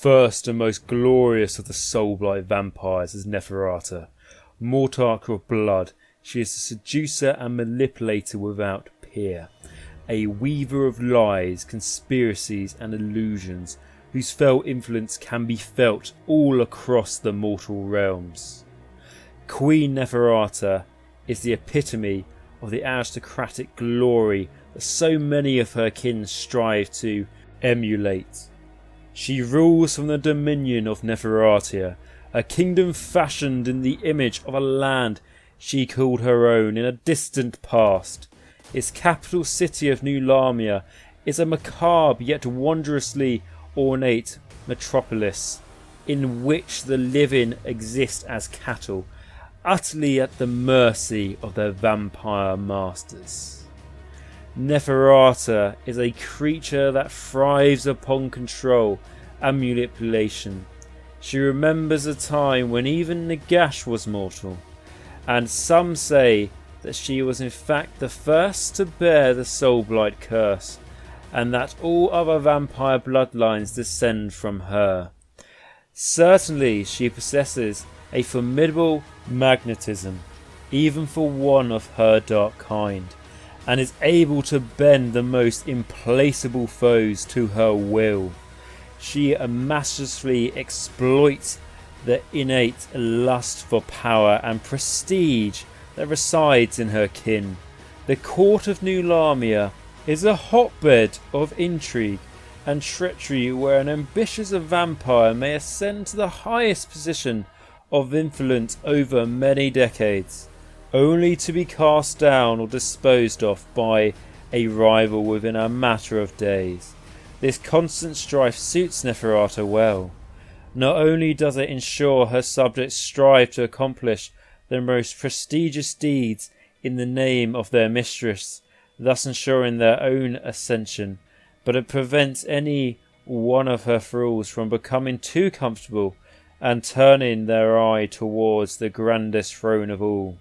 First and most glorious of the soul-blight vampires is Neferata, Mortarch of blood. She is a seducer and manipulator without peer, a weaver of lies, conspiracies and illusions, whose fell influence can be felt all across the mortal realms. Queen Neferata is the epitome of the aristocratic glory that so many of her kin strive to emulate. She rules from the dominion of Neferata, a kingdom fashioned in the image of a land she called her own in a distant past. Its capital city of New Lamia is a macabre yet wondrously ornate metropolis in which the living exist as cattle, utterly at the mercy of their vampire masters. Neferata is a creature that thrives upon control and manipulation. She remembers a time when even Nagash was mortal, and some say that she was in fact the first to bear the Soulblight curse, and that all other vampire bloodlines descend from her. Certainly she possesses a formidable magnetism, even for one of her dark kind, and is able to bend the most implacable foes to her will. She masterfully exploits the innate lust for power and prestige that resides in her kin. The court of New Lamia is a hotbed of intrigue and treachery where an ambitious vampire may ascend to the highest position of influence over many decades, only to be cast down or disposed of by a rival within a matter of days. This constant strife suits Neferata well. Not only does it ensure her subjects strive to accomplish the most prestigious deeds in the name of their mistress, thus ensuring their own ascension, but it prevents any one of her thralls from becoming too comfortable and turning their eye towards the grandest throne of all.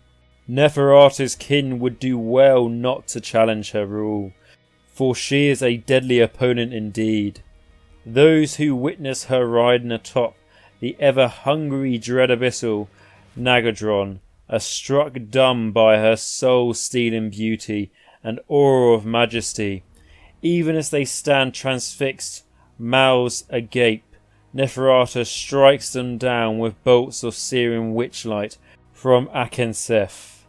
Neferata's kin would do well not to challenge her rule, for she is a deadly opponent indeed. Those who witness her riding atop the ever-hungry dread abyssal Nagash are struck dumb by her soul-stealing beauty and aura of majesty. Even as they stand transfixed, mouths agape, Neferata strikes them down with bolts of searing witchlight from Akenseth,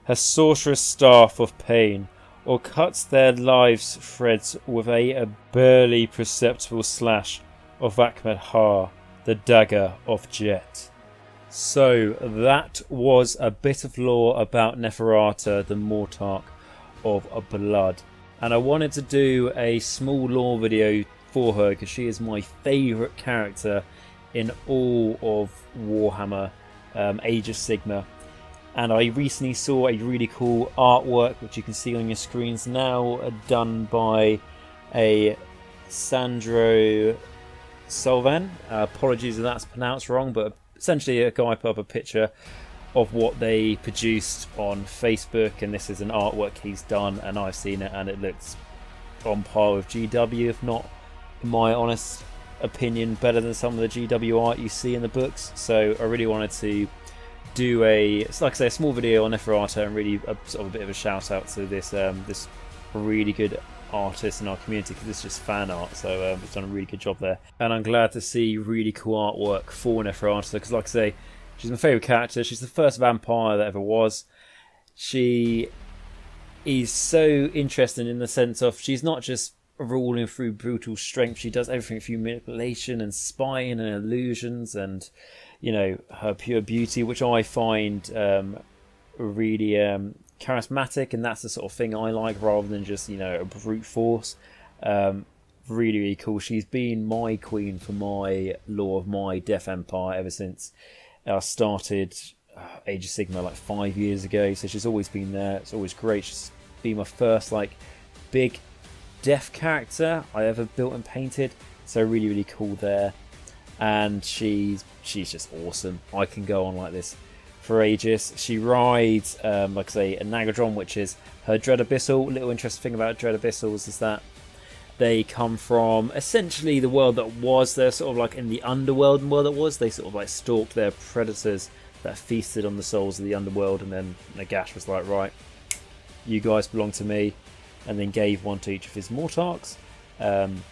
her sorcerous staff of pain, or cuts their lives' threads with a barely perceptible slash of Akmedhar, the dagger of Jet. So that was a bit of lore about Neferata, the Mortarch of blood, and I wanted to do a small lore video for her because she is my favourite character in all of Warhammer Age of Sigmar. And I recently saw a really cool artwork which you can see on your screens now, done by a Sandro Solvan. Apologies if that's pronounced wrong, but essentially a guy put up a picture of what they produced on Facebook, and this is an artwork he's done, and I've seen it and it looks on par with GW, if not, in my honest opinion, better than some of the GW art you see in the books. So I really wanted to do like I say, a small video on Neferata and really sort of a bit of a shout out to this this really good artist in our community, because it's just fan art, so it's done a really good job there, and I'm glad to see really cool artwork for Neferata, because like I say, she's my favourite character. She's the first vampire that ever was. She is so interesting in the sense of she's not just ruling through brutal strength, she does everything through manipulation and spying and illusions, and you know, her pure beauty, which I find really charismatic, and that's the sort of thing I like, rather than just, you know, a brute force. Really cool. She's been my queen for my lore of my Death Empire ever since I started Age of Sigmar like 5 years ago, so she's always been there. It's always great. She's been my first like big death character I ever built and painted, so really cool there. And she's just awesome. I can go on like this for ages. She rides, like I say, a Nagash, which is her Dread Abyssal. Little interesting thing about Dread Abyssals is that They come from essentially the world that was. They're sort of like in the underworld world that was. They sort of like stalked their predators that feasted on the souls of the underworld, and then Nagash was like, right, you guys belong to me, and then gave one to each of his Mortarchs. In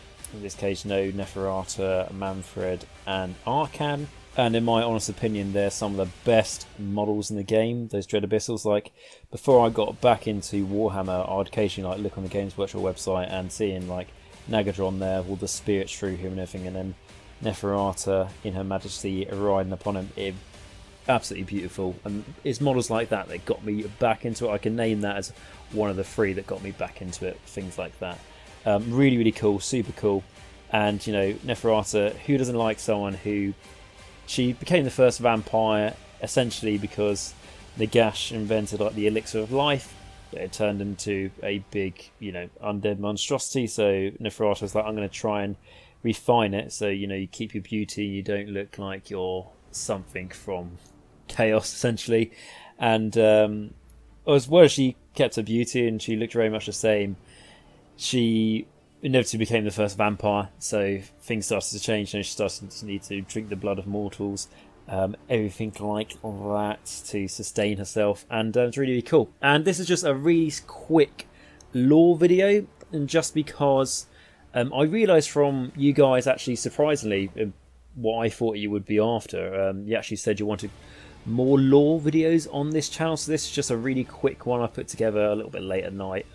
this case, Neferata, Manfred, and Arcan. And in my honest opinion, they're some of the best models in the game, those Dread Abyssals. Like, before I got back into Warhammer, I'd occasionally like look on the Games Workshop website and seeing like Nagadron there, all the spirits through him and everything, and then Neferata in her majesty riding upon him. Absolutely beautiful. And it's models like that that got me back into it. I can name that as one of the 3 that got me back into it, things like that. Really, really cool, super cool. And, you know, Neferata, who doesn't like someone who... She became the first vampire essentially because Nagash invented like the elixir of life. It turned into a big, you know, undead monstrosity. So Neferata was like, I'm going to try and refine it so, you know, you keep your beauty, you don't look like you're something from chaos essentially. And as well as she kept her beauty and she looked very much the same, she inevitably became the first vampire, so things started to change, and she started to need to drink the blood of mortals, everything like that to sustain herself, and it's really, really cool. And this is just a really quick lore video, and just because I realised from you guys, actually surprisingly, what I thought you would be after. You actually said you wanted more lore videos on this channel, so this is just a really quick one I put together a little bit late at night,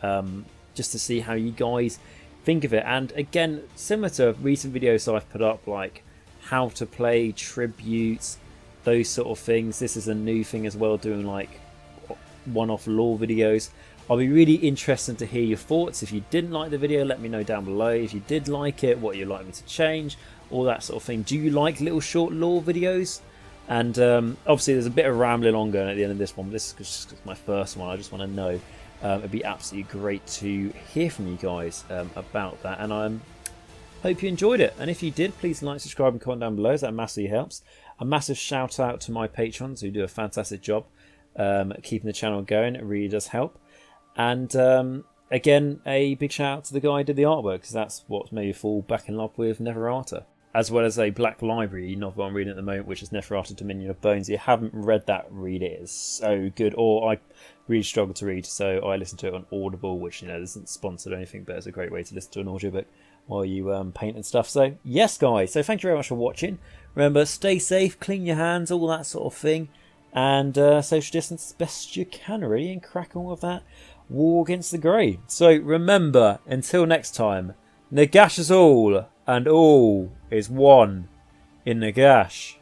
just to see how you guys think of it. And again, similar to recent videos I've put up, like how to play, tributes, those sort of things. This is a new thing as well, doing like one-off lore videos. I'll be really interested to hear your thoughts. If you didn't like the video, let me know down below. If you did like it, what you'd like me to change, all that sort of thing. Do you like little short lore videos? And obviously there's a bit of rambling on going at the end of this one. This is just my first one. I just want to know. It'd be absolutely great to hear from you guys about that, and I hope you enjoyed it. And if you did, please like, subscribe and comment down below, that massively helps. A massive shout out to my patrons who do a fantastic job keeping the channel going. It really does help. And again, a big shout out to the guy who did the artwork, because that's what made me fall back in love with Neferata. As well as a Black Library novel I'm reading at the moment, which is Neferata Dominion of Bones. If you haven't read that, read it. It's so good. Or I really struggle to read, so I listen to it on Audible, which, you know, isn't sponsored or anything, but it's a great way to listen to an audiobook while you paint and stuff. So yes, guys, so thank you very much for watching. Remember, stay safe, clean your hands, all that sort of thing, and social distance as best you can, really, and crack on with that war against the grey. So remember, until next time, Nagash is all, and all is one in Nagash.